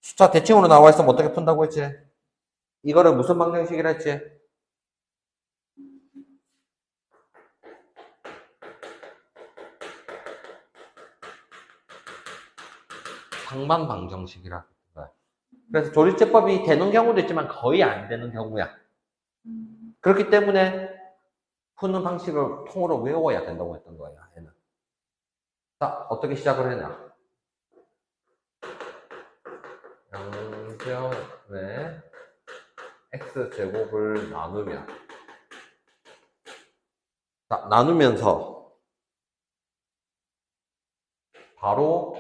숫자 대칭으로 나와 있으면 어떻게 푼다고 했지? 이거를 무슨 방정식이라 했지? 상반 방정식이라. 그래서 조립제법이 되는 경우도 있지만 거의 안 되는 경우야. 그렇기 때문에 푸는 방식을 통으로 외워야 된다고 했던 거야, 얘는. 자, 어떻게 시작을 했냐? 양변의 x제곱을 나누면, 자, 나누면서 바로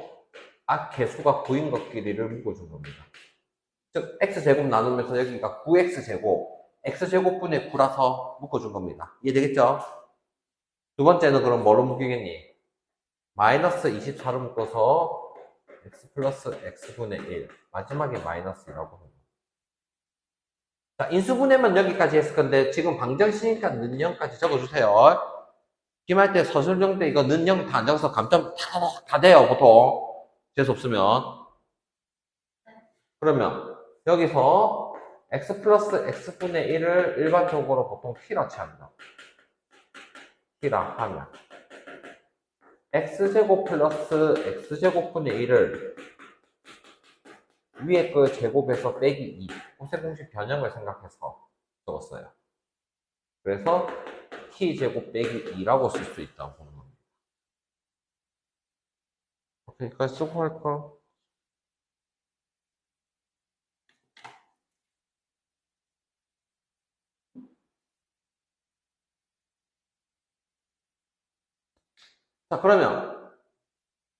개수가 9인 것끼리를 묶어준 겁니다. 즉, x제곱 나누면서 여기가 9x제곱, x제곱분의 9라서 묶어준 겁니다. 이해되겠죠? 두 번째는 그럼 뭐로 묶이겠니? 마이너스 24로 묶어서 x 플러스 x분의 1, 마지막에 마이너스라고 합니다. 자, 인수분해만 여기까지 했을 건데 지금 방정식이니까 는 0까지 적어주세요. 기말 때 서술형 때 이거 는 0 다 안 적어서 감점 다 돼요, 보통. 재수 없으면. 그러면 여기서 x 플러스 x분의 1을 일반적으로 보통 t라 취합니다. t라 하면 x제곱 플러스 x제곱분의 1을 위에 그 제곱에서 빼기 2, 곱셈 공식 변형을 생각해서 적었어요. 그래서 t제곱 빼기 2라고 쓸 수 있다고 보는 겁니다. 여기까지 쓰고 할까? 자, 그러면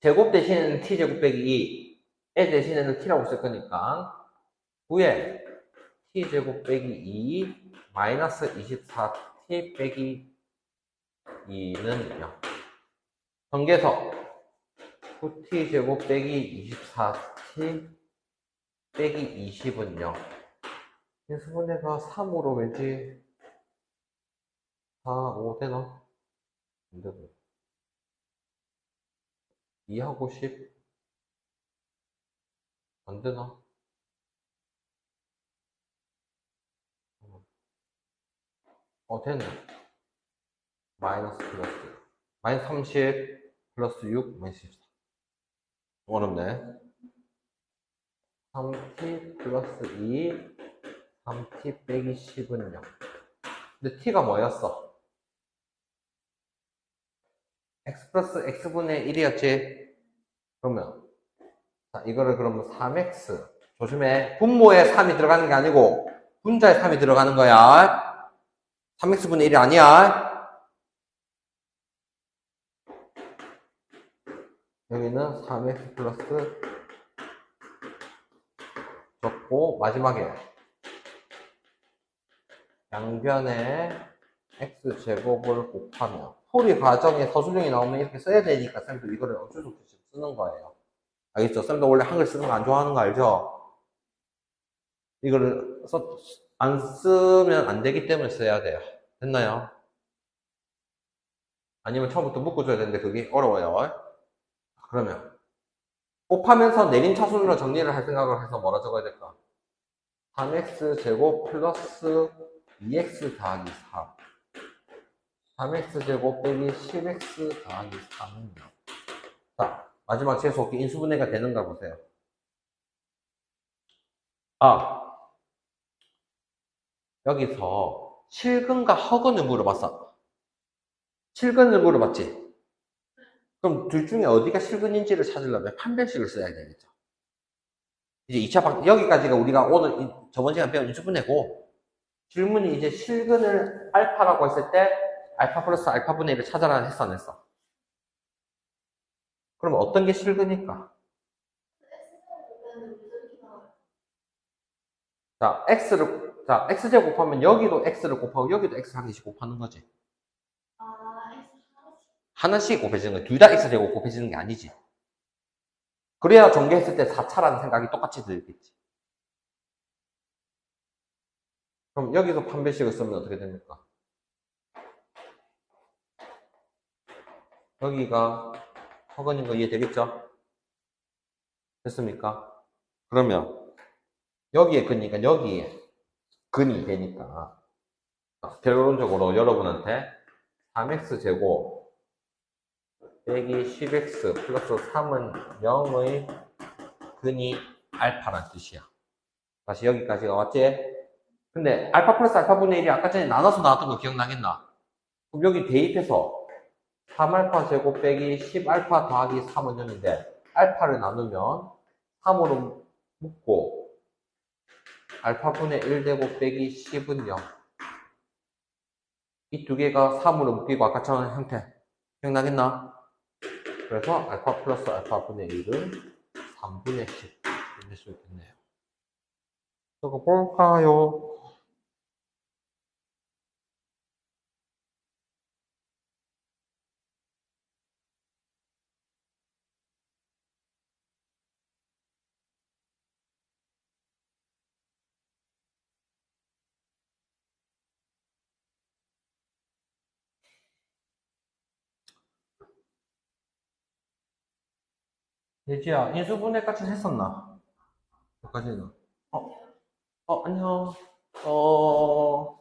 제곱 대신에는 t제곱 빼기 2, 에 대신에는 t라고 쓸 거니까 9에 t제곱 빼기 2 마이너스 24t 빼기 2는 0. 전개서 9t제곱 빼기 24t 빼기 20은 0. 인수분해가 3으로 왠지 4, 5 되나? 안 되고. 2하고 10? 안 되나? 됐네. 마이너스 플러스. 마이너스 30 플러스 6 마이너스 14. 어렵네. 3t 플러스 2 3t 빼기 10은 0. 근데 t가 뭐였어? x 플러스 x분의 1이었지? 그러면 자, 이거를 그러면 3x 조심해. 분모에 3이 들어가는 게 아니고 분자에 3이 들어가는 거야. 3x분의 1이 아니야. 여기는 3x 플러스 적고 마지막에 양변에 x제곱을 곱하면 풀이 과정에 서술형이 나오면 이렇게 써야 되니까 쌤도 이거를 어쩔 수 없이 쓰는 거예요. 알겠죠? 쌤도 원래 한글 쓰는 거 안 좋아하는 거 알죠? 이거를 안 쓰면 안 되기 때문에 써야 돼요. 됐나요? 아니면 처음부터 묶어줘야 되는데 그게 어려워요. 그러면 곱하면서 내림차순으로 정리를 할 생각을 해서 뭐라 적어야 될까? 3x제곱 플러스 2x 더하기 4 3x제곱 빼기 10x 더하기 3은 0. 자, 마지막 재수없게 인수분해가 되는가 보세요. 여기서 실근과 허근을 물어봤어. 실근을 물어봤지? 그럼 둘 중에 어디가 실근인지를 찾으려면 판별식을 써야 되겠죠. 이제 2차 여기까지가 우리가 오늘 저번 시간 배운 인수분해고, 질문이 이제 실근을 알파라고 했을 때 알파 플러스 알파분의 1을 찾아라 했어 안 했어? 그럼 어떤 게 실근일까? 자, x제곱 곱하면 여기도 x를 곱하고 여기도 x 한 개씩 곱하는 거지. 하나씩 곱해지는 거야. 둘 다 x제곱 곱해지는 게 아니지. 그래야 전개했을 때 4차라는 생각이 똑같이 들겠지. 그럼 여기서 판별식을 쓰면 어떻게 됩니까? 여기가 허건인 거 이해되겠죠? 됐습니까? 그러면 여기에 근이니까 여기에 근이 되니까 결론적으로 여러분한테 3x제곱 빼기 10x 플러스 3은 0의 근이 알파란 뜻이야. 다시 여기까지가 왔지? 근데 알파 플러스 알파분의 1이 아까 전에 나눠서 나왔던 거 기억나겠나? 그럼 여기 대입해서 3알파 제곱 빼기 10알파 더하기 3은 0인데 알파를 나누면 3으로 묶고 알파분의 1 제곱 빼기 10은 0. 이 두 개가 3으로 묶이고 아까처럼 형태 기억나겠나? 그래서 알파 플러스 알파분의 1은 3분의 10 이럴 수 있겠네요. 저거 볼까요? 예지야, 인수분해까지 했었나? 여기까지는. 안녕. 어,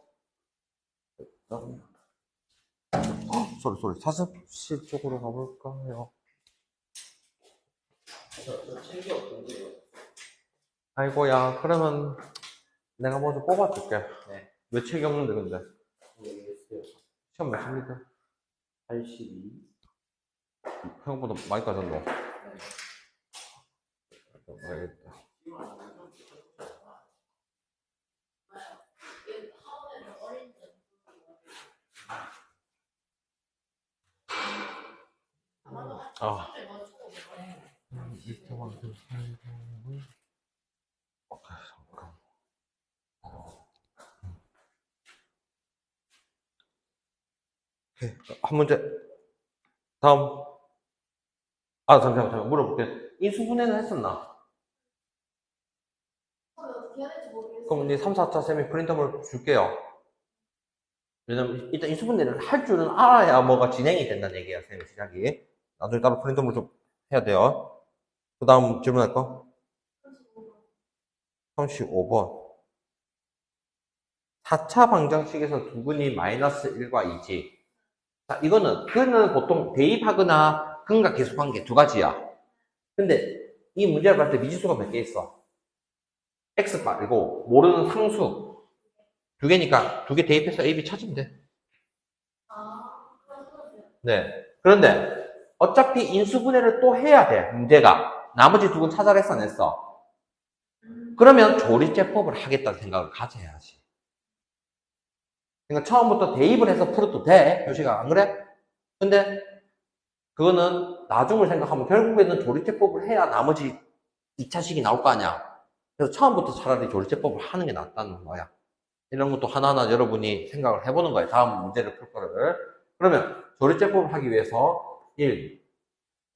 소리. 사습실 쪽으로 가볼까요? 저 책이 없던데요. 아이고야, 그러면 내가 먼저 뽑아줄게. 네. 왜 책이 없는데, 근데? 모르겠어요. 시험 몇 칩니까? 82. 생각보다 많이 따졌노. 네. 알겠다. 아. 오케이. 한 문제. 다음. 잠시만. 물어볼게. 인수분해는 했었나? 어떻게 해야 될지 모르겠어요. 그럼 이제 3, 4차 쌤이 프린터물 줄게요. 왜냐면 일단 인수분해를 할 줄은 알아야 뭐가 진행이 된다는 얘기야, 쌤 시작이. 나중에 따로 프린터물 좀 해야 돼요. 그 다음 질문할 거? 35번. 4차 방정식에서 두 근이 마이너스 1과 2지. 자, 이거는 근은 보통 대입하거나 근과 계수관계 두 가지야. 근데 이 문제를 봤을 때 미지수가 몇 개 있어? x 말고 모르는 상수 두 개니까 두 개 대입해서 a, b 찾으면 돼. 네. 그런데 어차피 인수분해를 또 해야 돼, 문제가. 나머지 두 근 찾아냈어, 냈어. 그러면 조리제법을 하겠다는 생각을 가져야지. 그러니까 처음부터 대입을 해서 풀어도 돼, 교시가. 안 그래? 근데 그거는 나중을 생각하면 결국에는 조리제법을 해야 나머지 2차식이 나올 거 아니야. 그래서 처음부터 차라리 조리제법을 하는 게 낫다는 거야. 이런 것도 하나하나 여러분이 생각을 해보는 거예요. 다음 문제를 풀 거를. 그러면 조리제법을 하기 위해서 1,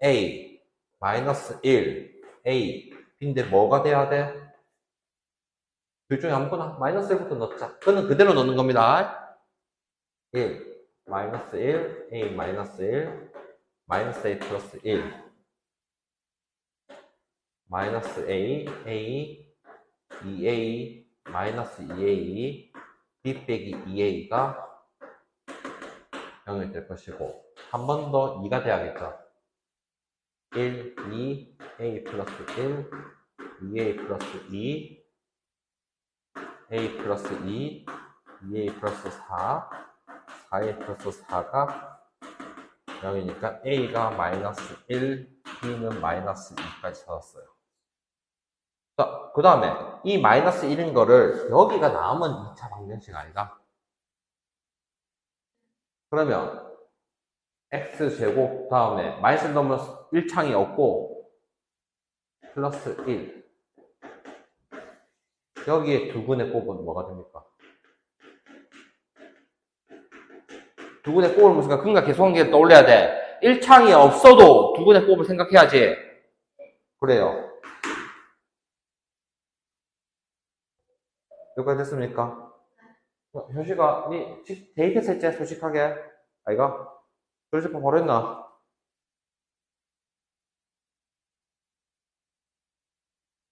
A, 마이너스 1, A, B인데 뭐가 돼야 돼? 둘 중에 아무거나 마이너스 1부터 넣자. 그거는 그대로 넣는 겁니다. 1, 마이너스 1, A, 마이너스 1, 마이너스 A 플러스 1, 마이너스 A, A, 2A, 마이너스 2A, B 빼기 2A가 0이 될 것이고, 한 번 더 2가 돼야겠죠. 1, 2, A 플러스 1, 2A 플러스 2, A 플러스 2, 2A 플러스 4, 4A 플러스 4가 0이니까 A가 마이너스 1, B는 마이너스 2까지 찾았어요. 자, 그 다음에 이 마이너스 1인 거를 여기가 남은 2차 방정식 아니다. 그러면 x제곱 다음에 마이너스 넣으면 1창이 없고 플러스 1 여기에 두 근의 곱은 뭐가 됩니까? 두 근의 곱을 무슨 근과 계수관계를 떠올려야 돼. 1창이 없어도 두 근의 곱을 생각해야지. 그래요. 여기까지 됐습니까? 효시가 니 대입했을 때 솔직하게 아이가? 조리제법 바로 했나?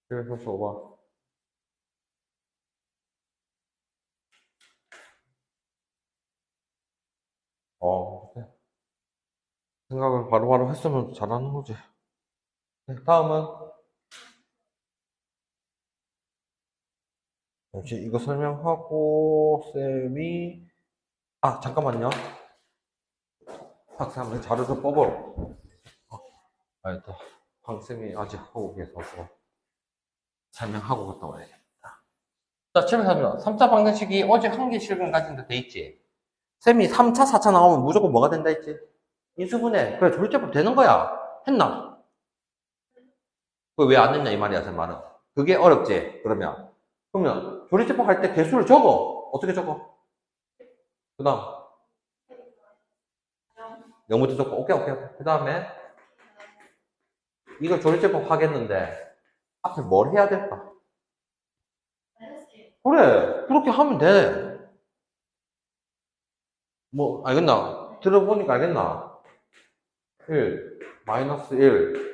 그래서 써봐. 그래. 생각을 바로바로 했으면 잘하는 거지. 네, 다음은, 역시 이거 설명하고, 쌤이, 잠깐만요. 학생한테 자료 좀 뽑으러. 또, 황쌤이 아직 하고 계셔서 설명하고 갔다 와야겠다. 자, 집에서 3차 방정식이 오직 한 개 실근 가진다 돼 있지. 쌤이 3차, 4차 나오면 무조건 뭐가 된다 했지? 인수분해. 그래, 조리제법 되는 거야. 했나? 그왜 안 했냐, 이 말이야, 제 말은. 그게 어렵지, 그러면 조리제법 할 때 개수를 적어. 어떻게 적어? 그 다음, 0부터 적고, 오케이. 그 다음에, 이걸 조리제법 하겠는데, 앞에 뭘 해야 될까? 그래, 그렇게 하면 돼. 뭐, 알겠나? 들어보니까 알겠나? 1, 마이너스 1.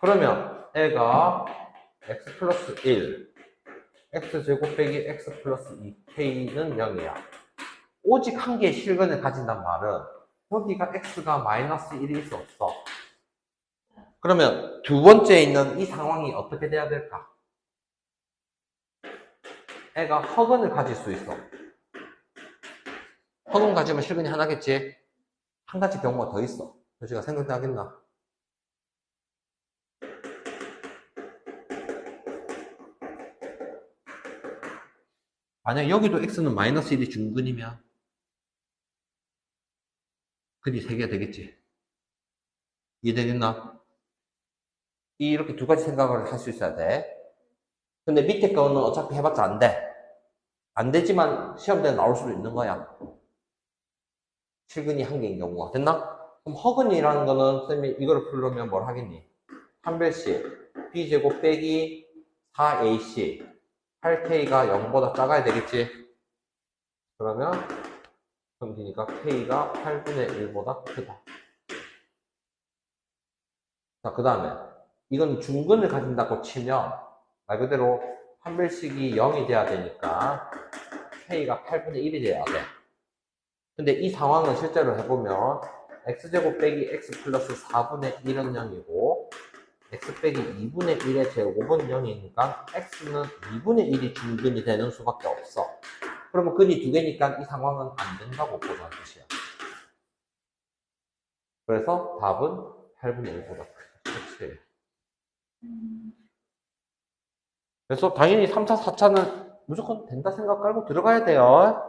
그러면 애가 x 플러스 1, x제곱 빼기 x 플러스 2k는 0이야. 오직 한 개의 실근을 가진단 말은 여기가 x가 마이너스 1일 수 없어. 그러면 두 번째에 있는 이 상황이 어떻게 돼야 될까? 애가 허근을 가질 수 있어. 허근 가지면 실근이 하나겠지? 한 가지 경우가 더 있어. 교수가 생각나겠나? 만약 여기도 x는 마이너스 1이 중근이면 근이 3개가 되겠지. 이해되겠나? 이렇게 두 가지 생각을 할 수 있어야 돼. 근데 밑에 거는 어차피 해봤자 안 돼. 안 되지만 시험 때 나올 수도 있는 거야. 실근이 한 개인 경우가. 됐나? 그럼 허근이라는 거는 쌤이 이걸 풀려면 뭘 하겠니? 한별씩 b제곱 빼기 4ac 8k가 0보다 작아야 되겠지? 그러면 성기니까 k가 8분의 1보다 크다. 자, 그 다음에 이건 중근을 가진다고 치면 말 그대로 한별식이 0이 돼야 되니까 k가 8분의 1이 돼야 돼. 근데 이 상황은 실제로 해보면 x제곱 빼기 x 플러스 4분의 1은 0이고 x 빼기 2분의 1의 제곱은 0이니까 x는 2분의 1이 중근이 되는 수밖에 없어. 그러면 근이 두 개니까 이 상황은 안 된다고 보자는 뜻이야. 그래서 답은 8분의 1보다 크다. 그렇지. 그래서 당연히 3차, 4차는 무조건 된다 생각 깔고 들어가야 돼요.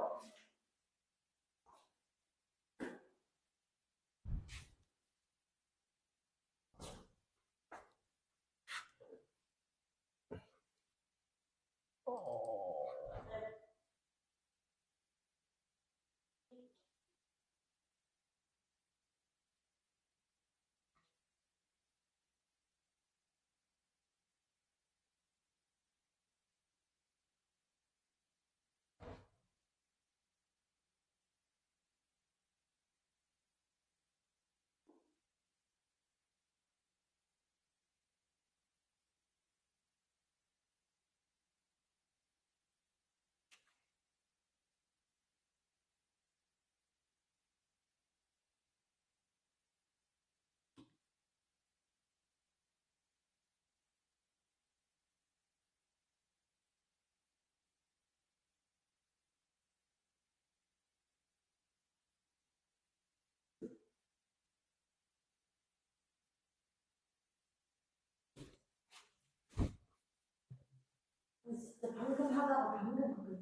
진짜 방금 하다가 방금 그거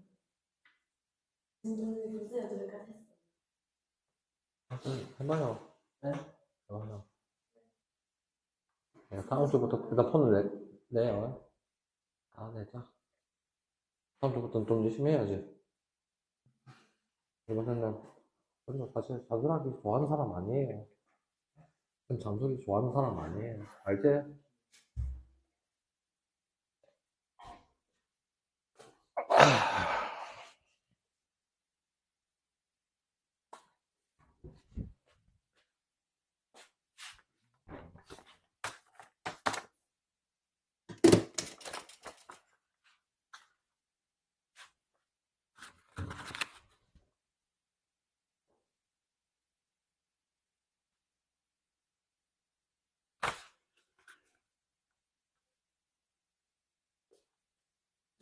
진정을 교수야 저기까지 했어. 해봐요. 네? 해봐요. 다음 주부터 휴대폰을 내요. 내자. 다음 주부터는 좀 열심히 해야지. 이번에는 우리가 사실 자수하기 좋아하는 사람 아니에요. 잔소리 좋아하는 사람 아니에요. 알지?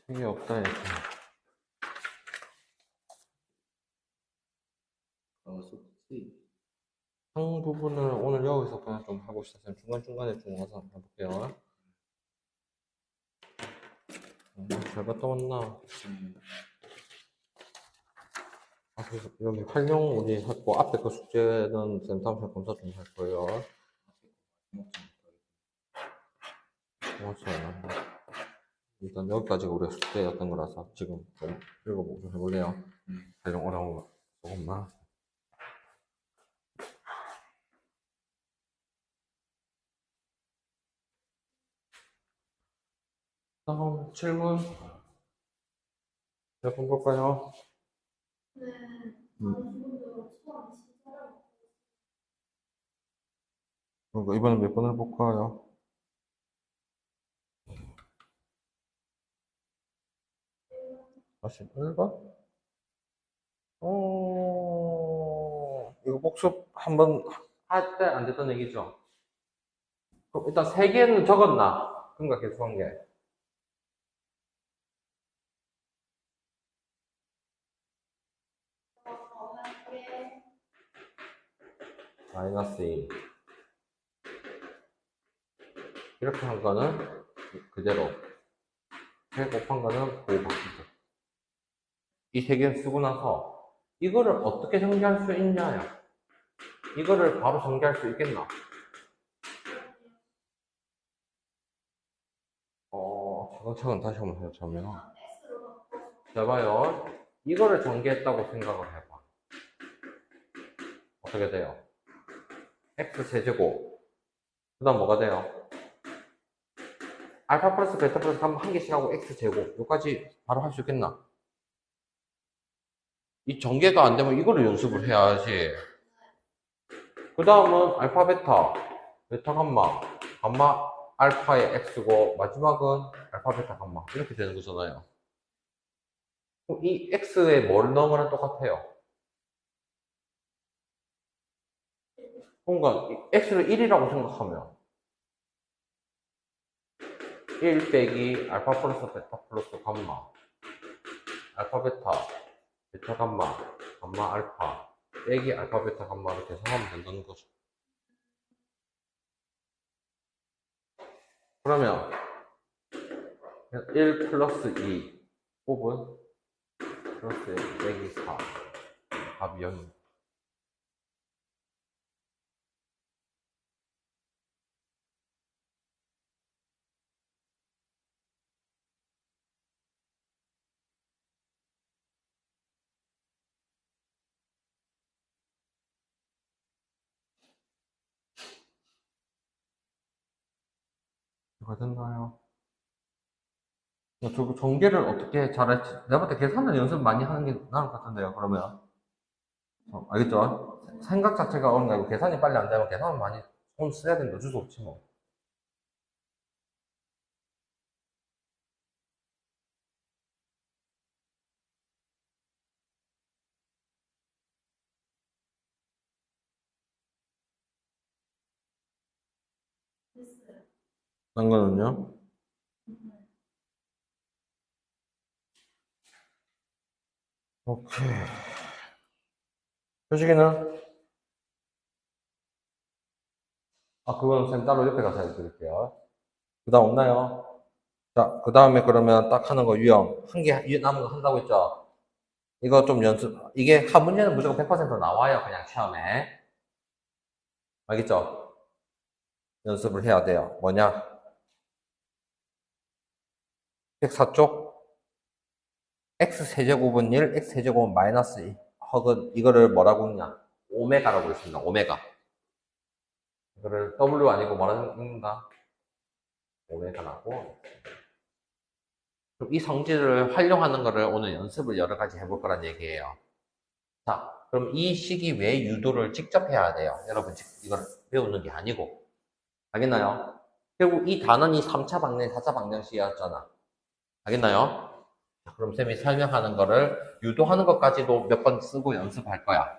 이게 없다, 이렇게. 소프트. 상 부분을 오늘 여기서 그냥 좀 하고 싶어서 중간중간에 좀 와서 해볼게요. 잘 갔다 왔나? 아, 그래서 여기 활용 우리 했고, 앞에 거 숙제는 쌤 다음 시간 검사 좀 할 거예요. 맞아요. 일단 여기까지가 우리가 숙제였던 거라서 지금 좀 읽어보고 좀 해볼래요? 활용 어려운 거 조금만. 다음 질문 몇 번 볼까요? 네. 음. 기본적으로 처음 진짜로 그러니까 이번에 몇 번을 볼까요? 41번? 이거 복습 한번 할 때 안 됐던 얘기죠? 그럼 일단 세 개는 적었나? 그런가 계속 한 게. 정확하게 마이너스 2. 이렇게 한 거는 그대로. 3 곱한 거는 5 바뀌고. 이 세 개는 쓰고 나서 이거를 어떻게 전개할 수 있냐요? 이거를 바로 전개할 수 있겠나? 차근차근 다시 한번 해보자면. 자, 봐요. 이거를 전개했다고 생각을 해봐. 어떻게 돼요? x 세제곱. 그 다음 뭐가 돼요? 알파 플러스 베타 플러스 한 개씩 하고 x 제곱. 여기까지 바로 할 수 있겠나? 이 전개가 안 되면 이거를 연습을 해야지. 그 다음은 알파 베타, 베타 감마, 감마 알파의 x고 마지막은 알파 베타 감마 이렇게 되는 거잖아요. 그럼 이 x에 뭘 넣은 거랑 똑같아요. 그러니까 x를 1이라고 생각하면 1 빼기 알파 플러스 베타 플러스 감마 알파 베타 베타 감마 감마 알파 빼기 알파 베타 감마를 계산하면 된다는 거죠. 그러면 1 플러스 2 뽑은 플러스 1 빼기 4 답이 0. 이거 됐나요? 저 전개를 어떻게 잘할지 내가 볼 때 계산을 연습 많이 하는 게 나을 것 같은데요. 그러면 알겠죠? 생각 자체가 어려운 게 아니고 계산이 빨리 안 되면 계산을 많이 손 써야 되는데 어쩔 수 없지 뭐. 됐어요. 딴 거는요? 오케이. 표식이는? 그건 쌤 따로 옆에 가서 해드릴게요. 그 다음 없나요? 자, 그 다음에 그러면 딱 하는 거 유형. 한 개 남은 거 한다고 했죠? 이거 좀 연습. 이게 한 문제는 무조건 100% 나와요. 그냥 처음에. 알겠죠? 연습을 해야 돼요. 뭐냐? 104쪽. x세제곱은 1, x세제곱은 마이너스 2. 혹은 이거를 뭐라고 했냐? 오메가라고 했습니다. 오메가. 이거를 W 아니고 뭐라고 읽는다? 오메가라고. 그럼 이 성질을 활용하는 거를 오늘 연습을 여러 가지 해볼 거란 얘기예요. 자, 그럼 이 식이 왜 유도를 직접 해야 돼요? 여러분, 이걸 배우는 게 아니고. 알겠나요? 결국 이 단원이 3차 방정, 4차 방정식이었잖아. 알겠나요? 자, 그럼 쌤이 설명하는 거를 유도하는 것까지도 몇 번 쓰고 연습할 거야.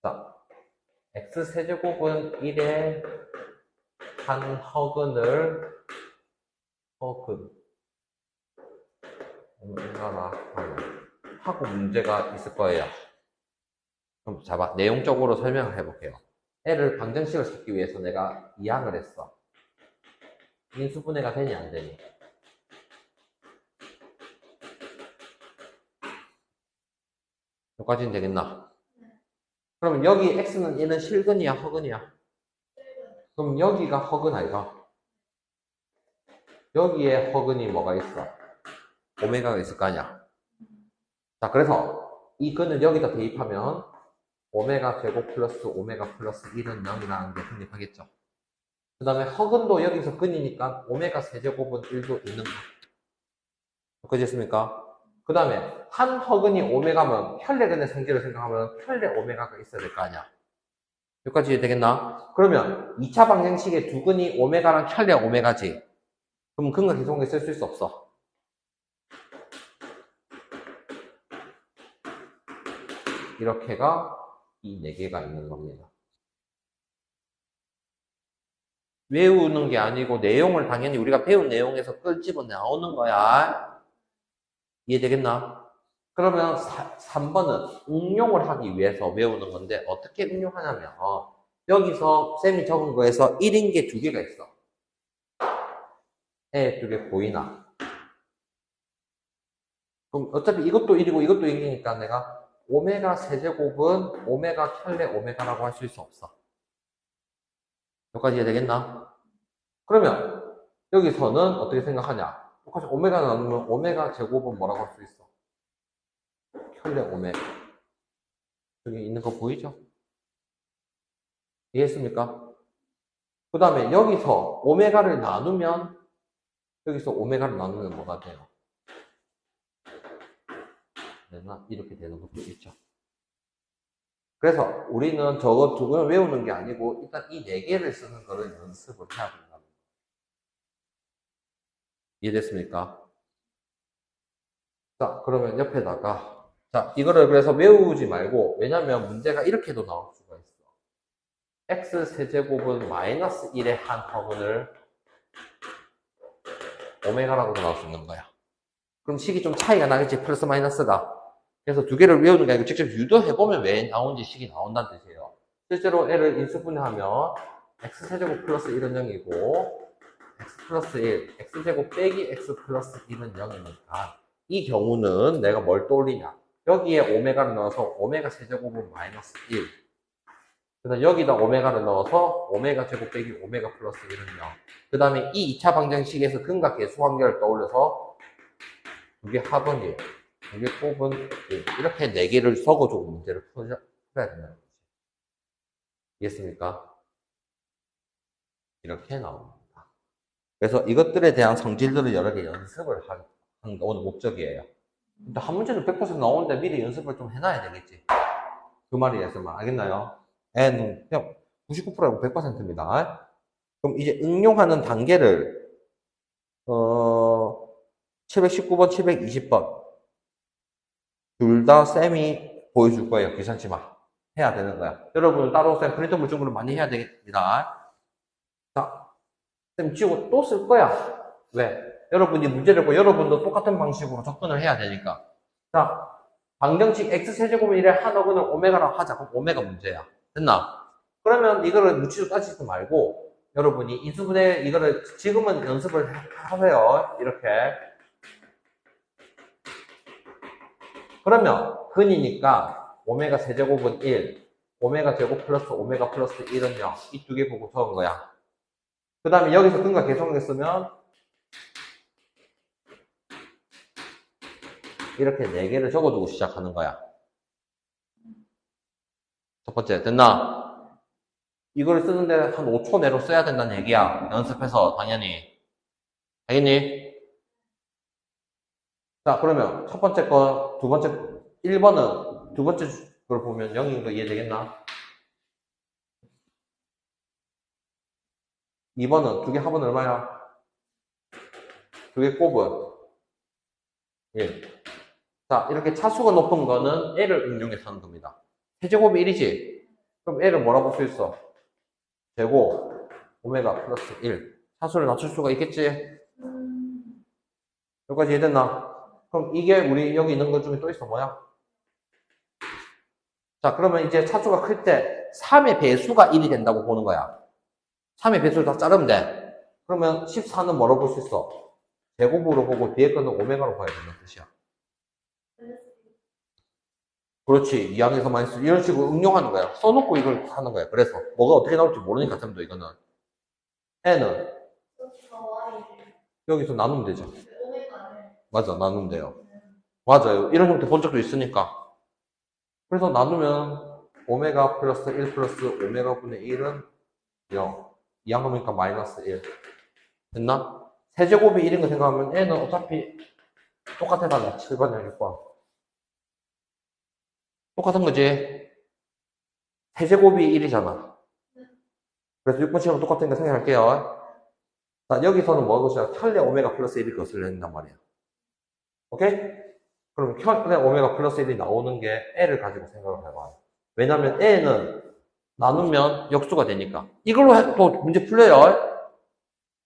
자, x세제곱은 1의 한 허근을 허근 오메가라 하고 문제가 있을 거예요. 그럼 잡아 내용적으로 설명을 해볼게요. L을 방정식을 찾기 위해서 내가 이항을 했어. 인수분해가 되니 안 되니? 여기까지는 되겠나? 그러면 여기 X는 얘는 실근이야 허근이야? 그럼 여기가 허근 아이가? 여기에 허근이 뭐가 있어? 오메가가 있을 거 아니야? 자, 그래서 이 근을 여기다 대입하면 오메가 제곱 플러스 오메가 플러스 1은 0이라는 게 성립하겠죠. 그 다음에 허근도 여기서 근이니까 오메가 세제곱은 1도 있는 거. 그렇겠습니까? 그 다음에 한 허근이 오메가면 혈례근의 성질을 생각하면 혈례 오메가가 있어야 될 거 아니야. 여기까지 되겠나? 그러면 2차 방정식의 두 근이 오메가랑 혈례 오메가지. 그럼 근과 계속에 쓸 수 있어 없어? 이렇게가 이 4개가 있는 겁니다. 외우는 게 아니고 내용을 당연히 우리가 배운 내용에서 끌집어 나오는 거야. 이해되겠나? 그러면 3번은 응용을 하기 위해서 외우는 건데 어떻게 응용하냐면 여기서 쌤이 적은 거에서 1인 게 2개가 있어. 애 2개 보이나? 그럼 어차피 이것도 1이고 이것도 1이니까 내가 오메가 세제곱은 오메가 혈례 오메가라고 할 수 있어 없어? 여기까지 이해되겠나? 그러면 여기서는 어떻게 생각하냐? 똑같이 오메가 나누면 오메가 제곱은 뭐라고 할 수 있어? 혈례 오메가. 여기 있는 거 보이죠? 이해했습니까? 그 다음에 여기서 오메가를 나누면 여기서 오메가를 나누면 뭐가 돼요? 이렇게 되는 것도 있죠. 그래서 우리는 저거 두 개를 외우는 게 아니고 일단 이 4개를 쓰는 거를 연습을 해야 된다. 이해됐습니까? 자, 그러면 옆에다가 자, 이거를 그래서 외우지 말고 왜냐면 문제가 이렇게도 나올 수가 있어. x 세제곱은 마이너스 1의 한 허근을 오메가라고도 나올 수 있는 거야. 그럼 식이 좀 차이가 나겠지, 플러스 마이너스가. 그래서 2개를 외우는 게 아니고 직접 유도해보면 왜 나오는지 식이 나온다는 뜻이에요. 실제로 L을 인수분해하면 x세제곱 플러스 1은 0이고 x 플러스 1, x제곱 빼기 x 플러스 1은 0이니까 이 경우는 내가 뭘 떠올리냐. 여기에 오메가를 넣어서 오메가 세제곱은 마이너스 1. 그 다음 여기다 오메가를 넣어서 오메가 제곱 빼기 오메가 플러스 1은 0. 그 다음에 이 2차 방정식에서 근과 계수 관계를 떠올려서 2개 합은 1. 이게 꼽은 이렇게 4개를 적어주고 문제를 풀어야 된다는 거지. 이해했습니까? 이렇게 나옵니다. 그래서 이것들에 대한 성질들을 여러 개 연습을 하는 게 오늘 목적이에요. 근데 한 문제는 100% 나오는데 미리 연습을 좀 해놔야 되겠지. 그 말이에요. 알겠나요? N은 그냥 99%라고 100%입니다. 그럼 이제 응용하는 단계를 719번, 720번 둘 다 쌤이 보여줄 거예요. 귀찮지 마. 해야 되는 거야. 여러분 따로 쌤 프린터 물증으로 많이 해야 됩니다. 자, 쌤 지우고 또 쓸 거야. 왜? 여러분이 문제를 보고 여러분도 똑같은 방식으로 접근을 해야 되니까. 자, 방정식 x세제곱은 1의 한 어근을 오메가라고 하자. 그럼 오메가 문제야. 됐나? 그러면 이거를 무치로 따지지 말고 여러분이 인수분해 이거를 지금은 연습을 하세요. 이렇게. 그러면 근이니까 오메가 세제곱은 1, 오메가 제곱 플러스 오메가 플러스 1은 0. 이 2개 보고 적은 거야. 그 다음에 여기서 근과 계속을 쓰면 이렇게 4개를 적어두고 시작하는 거야. 첫 번째, 됐나? 이걸 쓰는데 한 5초 내로 써야 된다는 얘기야. 연습해서, 당연히. 알겠니? 자, 그러면 첫 번째 거, 두 번째, 1번은 두 번째 걸 보면 0인 거 이해되겠나? 2번은 2개 합은 얼마야? 2개 곱은 1. 자, 이렇게 차수가 높은 거는 L을 응용해서 하는 겁니다. 세제곱이 1이지? 그럼 L을 뭐라고 볼 수 있어? 제곱, 오메가 플러스 1. 차수를 낮출 수가 있겠지? 여기까지 이해됐나? 그럼 이게 우리 여기 있는 것 중에 또 있어. 뭐야? 자, 그러면 이제 차수가 클 때 3의 배수가 1이 된다고 보는 거야. 3의 배수를 다 자르면 돼. 그러면 14는 뭐로 볼 수 있어? 제곱으로 보고 뒤에 거는 오메가로 봐야 된다는 뜻이야. 그렇지. 2항에서 마이너스 이런 식으로 응용하는 거야. 써놓고 이걸 하는 거야. 그래서 뭐가 어떻게 나올지 모르니까 쌤도 이거는 n은 여기서 Y를 여기서 나누면 되죠. 오메가를 맞아, 나누면 돼요. 맞아요. 이런 형태 본 적도 있으니까. 그래서 나누면 오메가 플러스 1 플러스 오메가 분의 1은 0. 2항이니까 마이너스 1. 됐나? 세제곱이 1인 거 생각하면 n은 어차피 똑같아. 다 7번이야, 6번. 똑같은 거지. 세제곱이 1이잖아. 그래서 6번 시험 똑같은 거 생각할게요. 자, 여기서는 뭐가 것이야? 켤레 오메가 플러스 1이 것을 낸단 말이야. 오케이? 그럼 켤레 오메가 플러스 1이 나오는 게 L을 가지고 생각을 해봐요. 왜냐면 L은 나누면 역수가 되니까. 이걸로 또 문제 풀려요.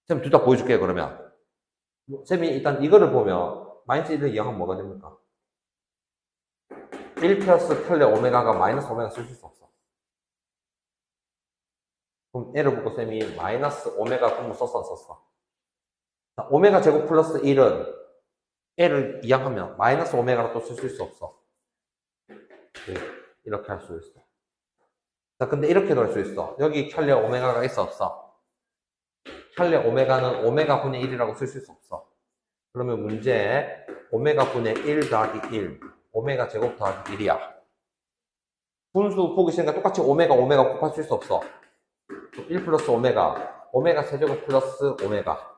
쌤 둘 다 보여줄게요, 그러면. 쌤이 일단 이거를 보면 마이너스 1을 이항하면 뭐가 됩니까? 1 플러스 켤레 오메가가 마이너스 오메가 쓸 수 없어. 그럼 L을 보고 쌤이 마이너스 오메가 분모 썼어, 안 썼어? 자, 오메가 제곱 플러스 1은 L을 이항하면 마이너스 오메가로 또 쓸 수 없어. 이렇게 할 수 있어. 자, 근데 이렇게도 할 수 있어. 여기 켤레 오메가가 있어, 없어? 켤레 오메가는 오메가 분의 1이라고 쓸 수 없어. 그러면 문제에 오메가 분의 1 더하기 1, 오메가 제곱 더하기 1이야. 분수 보기 싫으니까 똑같이 오메가 곱할 수 없어. 1 플러스 오메가, 오메가 세제곱 플러스 오메가.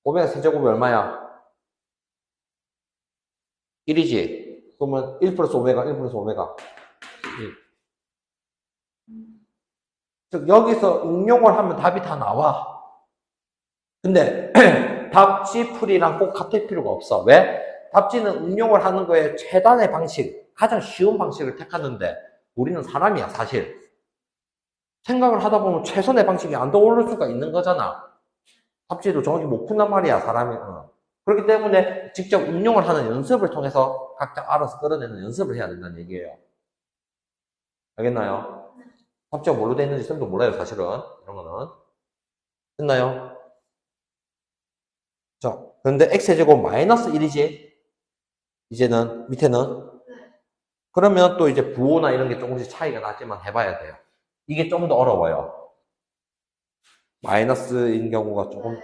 오메가 세제곱이 얼마야? 1이지. 그러면 1 플러스 오메가, 1 플러스 오메가. 1. 즉, 여기서 응용을 하면 답이 다 나와. 근데, 답지풀이랑 꼭 같을 필요가 없어. 왜? 답지는 응용을 하는 거에 최단의 방식, 가장 쉬운 방식을 택하는데, 우리는 사람이야, 사실. 생각을 하다 보면 최선의 방식이 안 떠오를 수가 있는 거잖아. 답지도 정확히 못 푼단 말이야, 사람이. 그렇기 때문에 직접 응용을 하는 연습을 통해서 각자 알아서 끌어내는 연습을 해야 된다는 얘기예요. 알겠나요? 답지가 뭘로 되어 있는지 쌤도 몰라요, 사실은. 이런 거는. 됐나요? 자, 그런데 x제곱 마이너스 1이지? 이제는, 밑에는? 그러면 또 이제 부호나 이런 게 조금씩 차이가 나지만 해봐야 돼요. 이게 좀 더 어려워요. 마이너스인 경우가 조금,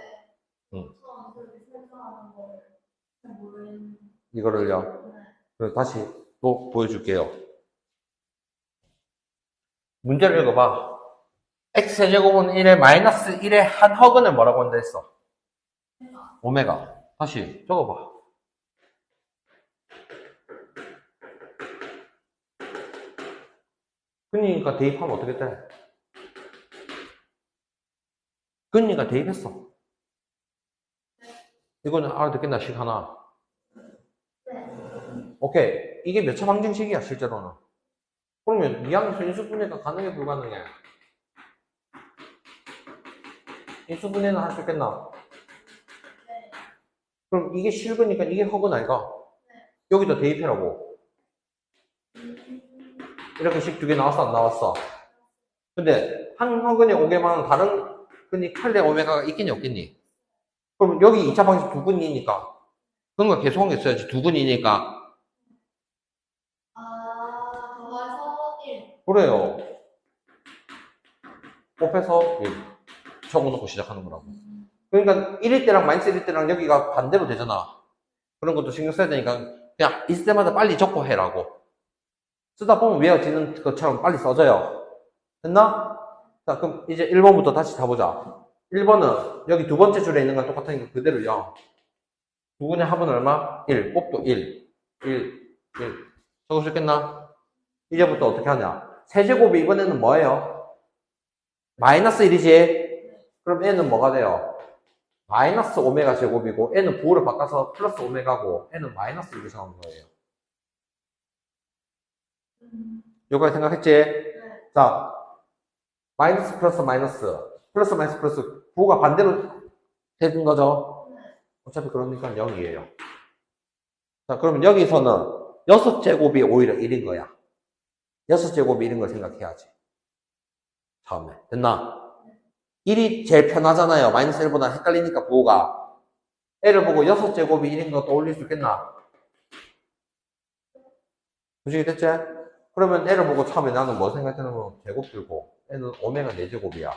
이거를요. 그래서 다시 또 보여줄게요. 문제를 읽어봐. x제곱은 1에 마이너스 1의 한 허근을 뭐라고 한다 했어? 오메가. 다시 적어봐. 근이니까 대입하면 어떻게 돼? 근이가 대입했어. 이거는 알아듣겠나, 식 하나. 오케이. 이게 몇 차 방정식이야, 실제로는. 그러면 2항에서 인수분해가 가능해, 불가능해? 인수분해는 할 수 있겠나? 그럼 이게 실근이니까 이게 허근 아이가? 여기다 대입해라고. 이렇게 식 두 개 나왔어, 안 나왔어? 근데 한 허근에 오게만 다른 근이 칼레 오메가가 있겠니, 없겠니? 그럼 여기 2차 방식 두 근이니까. 그런 거 계속한 게 있어야지. 두 근이니까. 더해서 1. 그래요. 곱해서 1. 적어놓고 시작하는 거라고. 그러니까 1일 때랑 마이너스 1일 때랑 여기가 반대로 되잖아. 그런 것도 신경 써야 되니까 그냥 있을 때마다 빨리 적고 해라고. 쓰다 보면 외워지는 것처럼 빨리 써져요. 됐나? 자, 그럼 이제 1번부터 다시 가보자. 1번은 여기 두 번째 줄에 있는 건 똑같으니까 그대로 0. 두 분의 합은 얼마? 1. 곱도 1. 1. 1. 적을 수 있겠나? 이제부터 어떻게 하냐? 세제곱이 이번에는 뭐예요? 마이너스 1이지? 그럼 n은 뭐가 돼요? 마이너스 오메가 제곱이고 n은 부호를 바꿔서 플러스 오메가고 n은 마이너스 1이 정한 거예요. 여기까지 생각했지? 자, 마이너스 플러스 마이너스 플러스 마이너스 플러스 부호가 반대로 되는 거죠? 어차피 그러니까 0이에요. 자, 그러면 여기서는 6제곱이 오히려 1인 거야. 6제곱이 1인 걸 생각해야지. 처음에. 됐나? 1이 제일 편하잖아요. 마이너스 1보다 헷갈리니까 부호가. L을 보고 6제곱이 1인 거 떠올릴 수 있겠나? 솔직히 됐지? 그러면 L을 보고 처음에 나는 뭐 생각했냐면 제곱 들고 L은 오메가 4제곱이야.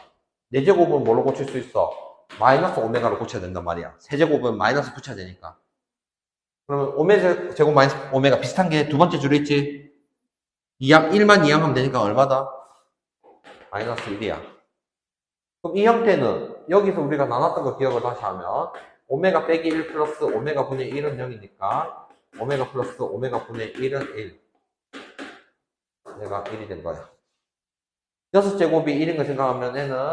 4제곱은 뭘로 고칠 수 있어? 마이너스 오메가로 고쳐야 된단 말이야. 세제곱은 마이너스 붙여야 되니까. 그러면 오메가 제곱 마이너스 오메가 비슷한 게 두 번째 줄에 있지? 1만 이항하면 되니까 얼마다? 마이너스 1이야. 그럼 이 형태는 여기서 우리가 나눴던 거 기억을 다시 하면 오메가 빼기 1 플러스 오메가 분의 1은 0이니까 오메가 플러스 오메가 분의 1은 1. 얘가 1이 된 거야. 6제곱이 1인 거 생각하면 얘는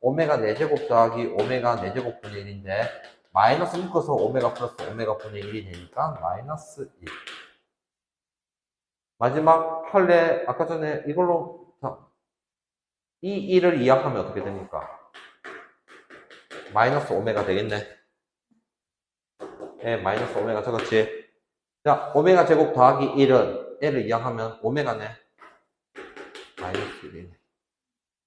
오메가 4제곱 더하기 오메가 4제곱 분의 1인데 마이너스 묶어서 오메가 플러스 오메가 분의 1이 되니까 마이너스 1. 마지막 혈례 아까 전에 이걸로 이 1을 이항하면 어떻게 됩니까? 마이너스 오메가 되겠네. 예, 마이너스 오메가 적었지. 자, 오메가 제곱 더하기 1은 얘를 이항하면 오메가네. 마이너스 1이네.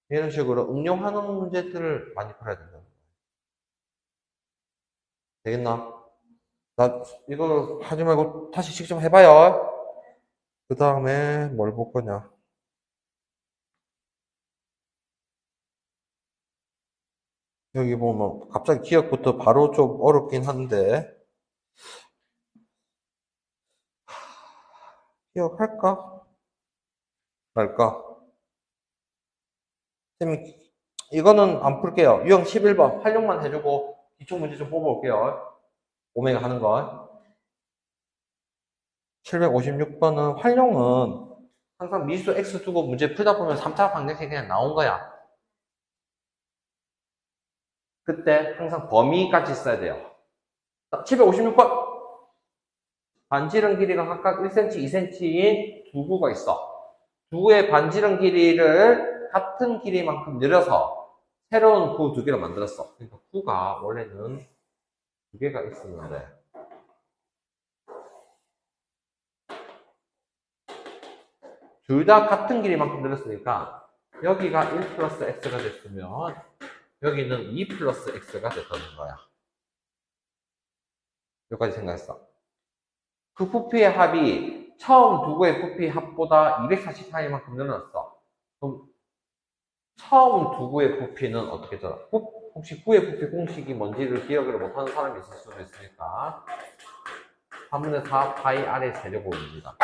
이런 식으로 응용하는 문제들을 많이 풀어야 된다. 되겠나? 나 이거 하지 말고 다시 직접 해봐요. 그 다음에 뭘 볼 거냐? 여기 보면 갑자기 기억부터 바로 좀 어렵긴 한데 기억할까? 말까? 쌤이 이거는 안 풀게요. 유형 11번 활용만 해주고 기초 문제 좀 뽑아올게요. 오메가 하는 거. 756번은 활용은 항상 미수 x 두고 문제 풀다 보면 3차 방정식이 그냥 나온 거야. 그때 항상 범위까지 써야 돼요. 756번 반지름 길이가 각각 1cm, 2cm인 두 구가 있어. 두 구의 반지름 길이를 같은 길이만큼 늘려서 새로운 구 두 개를 만들었어. 그러니까 구가 원래는 두 개가 있었는데 둘 다 같은 길이만큼 늘렸으니까 여기가 1 플러스 x가 됐으면 여기는 2 플러스 x가 됐다는 거야. 여기까지 생각했어. 그 부피의 합이 처음 두 구의 부피 합보다 240파이만큼 늘어났어. 그럼 처음 두 구의 부피는 어떻게 되나? 혹시 구의 부피 공식이 뭔지를 기억을 못하는 사람이 있을 수도 있으니까 3분의 4 파이 r의 세제곱입니다.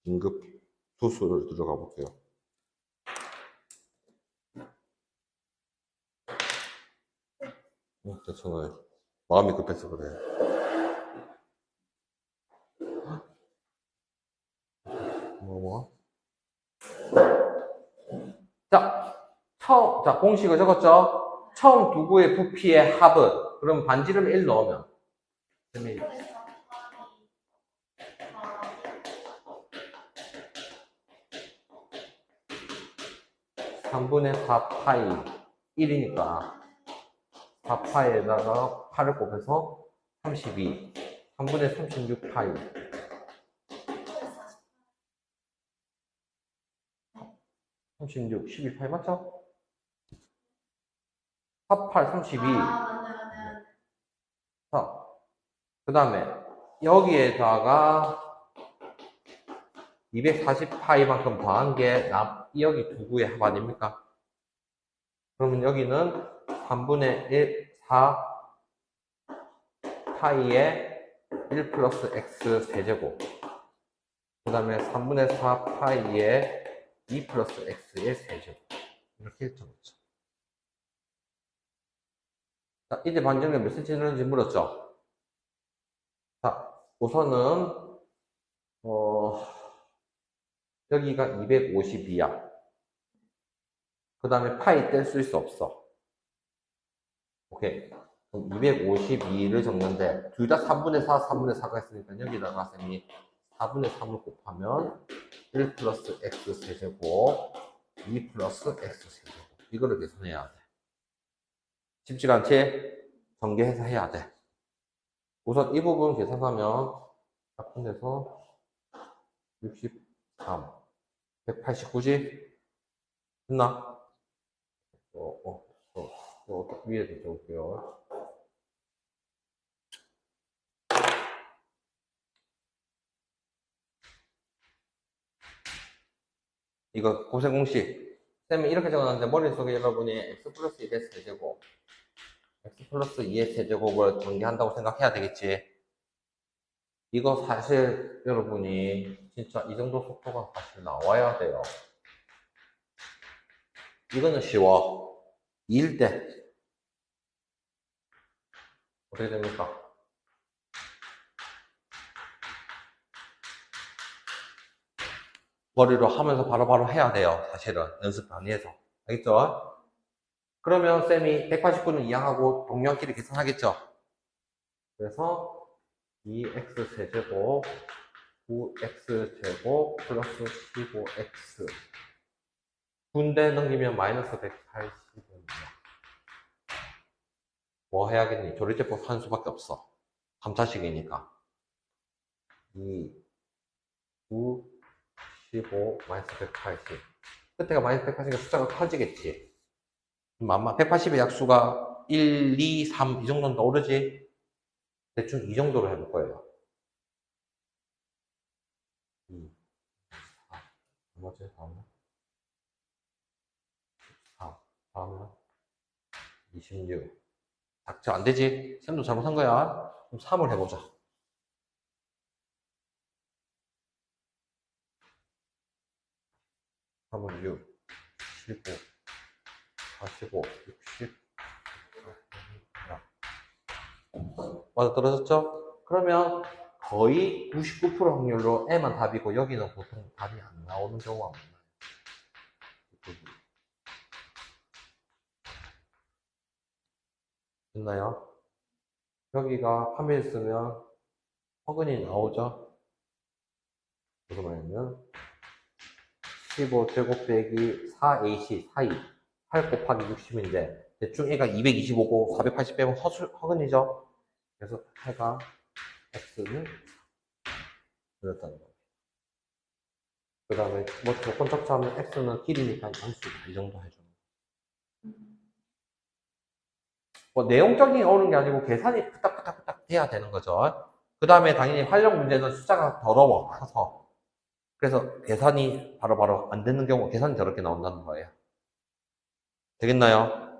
긴급 투수를 들어가 볼게요. 괜찮아요. 마음이 급해서 그래. 뭐? 자, 공식을 적었죠? 처음 두 구의 부피의 합은, 그럼 반지름 1 넣으면, 3분의 4 파이 1이니까 4파이에다가 8을 곱해서 32 3분의 36 파이 36 12파이 맞죠? 4, 8, 32 맞네. 자, 그 다음에 여기에다가 240파이만큼 더한 게 여기 두 구의 합 아닙니까? 그러면 여기는 3분의 1, 4 파이에 1 플러스 x 세제곱 그 다음에 3분의 4 파이에 2 플러스 x의 세제곱 이렇게 적었죠. 자, 이제 반지름이 몇 cm 되는지 물었죠? 자, 우선은 여기가 252야. 그 다음에 파이 뗄 수 없어. 오케이. 그럼 252를 적는데, 둘 다 3분의 4, 3분의 4가 있으니까 여기다가 쌤이 4분의 3을 곱하면 1 플러스 x 세제곱 2 플러스 x 세제곱 이거를 계산해야 돼. 쉽지가 않지? 전개해서 해야 돼. 우선 이 부분 계산하면 짝꿍에서 63 189지? 됐나? 어떻게 위에 적을게요. 이거 고세 공식. 쌤이 이렇게 적어놨는데 머릿속에 여러분이 x 플러스 1의 세제곱, x 플러스 2의 세제곱을 전개한다고 생각해야 되겠지. 이거 사실 여러분이 진짜 이 정도 속도가 사실 나와야 돼요. 이거는 쉬워. 2일 때 어떻게 됩니까? 머리로 하면서 바로바로 해야 돼요. 사실은 연습 많이 해서. 알겠죠? 그러면 쌤이 189는 이항하고 동량끼리 계산하겠죠? 그래서 2x 세제곱 9x 제곱 플러스 15x 9인데 넘기면 마이너스 180입니다. 뭐 해야겠니? 조리제법 한 수밖에 없어. 3차식이니까 2, 9, 15, 마이너스 180 끝에가 마이너스 180이니까 숫자가 커지겠지. 아마 180의 약수가 1, 2, 3 이 정도는 떠오르지? 대충 이 정도로 해볼 거예요. 2, 4, 나머지 다음은 4, 다음은 26. 닥쳐, 안 되지? 쌤도 잘못한 거야. 그럼 3을 해보자. 3은 6, 15, 45, 60. 맞아, 떨어졌죠? 그러면 거의 99% 확률로 M만 답이고 여기는 보통 답이 안 나오는 경우가 많아요. 됐나요? 여기가 판매 있으면 허근이 나오죠? 무슨 말이냐면 15제곱 빼기 4AC, 4E 8 곱하기 60인데 대충 얘가 225고 480 빼면 허근이죠? 그래서 해가 X는 그렇다는 거예요. 그 다음에 뭐 조건 척차하면 X는 길이니까 양수가 이 정도 해주는 거예요. 뭐 내용적인 게 오는 게 아니고 계산이 푸딱푸딱푸딱 돼야 되는 거죠. 그 다음에 당연히 활용 문제는 숫자가 더러워 커서 그래서 계산이 바로바로 안 되는 경우 계산이 저렇게 나온다는 거예요. 되겠나요?